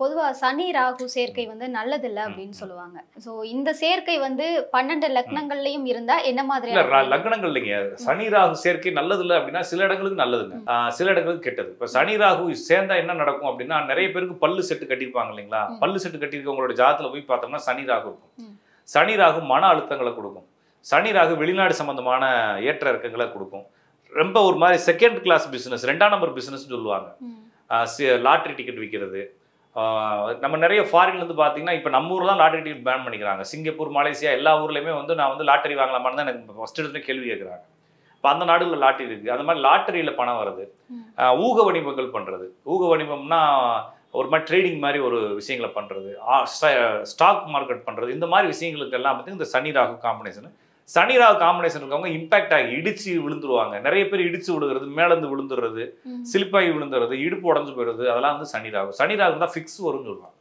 பொதுவா சனி ராகு சேர்க்கை வந்து நல்லதில்ல அப்படின்னு சொல்லுவாங்க. சோ இந்த சேர்க்கை வந்து 12 லக்னங்கள்லயும் இருந்தா என்ன இல்ல மாதிரியான லக்னங்கள் இல்லைங்க. சனி ராகு சேர்க்கை நல்லதில்ல அப்படின்னா சில இடங்களுக்கு நல்லதுங்க. சில இடங்களுக்கு கெட்டது. இப்ப சனி ராகு சேர்ந்தா என்ன நடக்கும் அப்படின்னா நிறைய பேருக்கு பல்லு செட்டு கட்டியிருப்பாங்க இல்லைங்களா? பல்லு செட்டு கட்டியிருக்கவங்களோட ஜாதகத்துல போய் பார்த்தோம்னா சனி ராகு இருக்கும். சனி ராகு மன அழுத்தங்களை கொடுக்கும். சனி ராகு வெளிநாடு சம்பந்தமான ஏற்ற இறக்கங்களை கொடுக்கும். ரொம்ப ஒரு மாதிரி செகண்ட் கிளாஸ் பிசினஸ், 2ஆம் நம்பர் பிசினஸ் சொல்லுவாங்க. லாட்டரி டிக்கெட் விற்கிறது. நம்ம நிறைய ஃபாரின்லேருந்து பார்த்தீங்கன்னா இப்போ நம்ம ஊரில் தான் லாட்டரி டிக்கெட் பேன் பண்ணிக்கிறாங்க. சிங்கப்பூர், மலேசியா எல்லா ஊர்லேயுமே வந்து நான் வந்து லாட்டரி வாங்கலாமான்னு தான் எனக்கு ஃபஸ்ட் எடுத்துகிட்டே கேள்வி கேட்குறாங்க. இப்போ அந்த நாடுகளில் லாட்டரி இருக்குது. அந்த மாதிரி லாட்டரியில் பணம் வருது. ஊக வணிகங்கள் பண்ணுறது. ஊக வணிகம்னா ஒரு மாதிரி ட்ரேடிங் மாதிரி ஒரு விஷயங்களை பண்ணுறது, ஸ்டாக் மார்க்கெட் பண்ணுறது, இந்த மாதிரி விஷயங்களுக்கு எல்லாம் பார்த்திங்கன்னா இந்த சனி ராகு காம்பினேஷன். சனி ராகு காம்பினேஷன் இருக்கவங்க இம்பாக்ட் ஆகி இடிச்சு விழுந்துருவாங்க. நிறைய பேர் இடிச்சு விழுகிறது, மேலேருந்து விழுந்துடுறது, சிலிப்பாகி விழுந்துறது, இடுப்பு உடஞ்சு போயிடுறது, அதெல்லாம் வந்து சனி ராகு. சனி ராகு தான் ஃபிக்ஸ் வரும்னு சொல்லுவாங்க.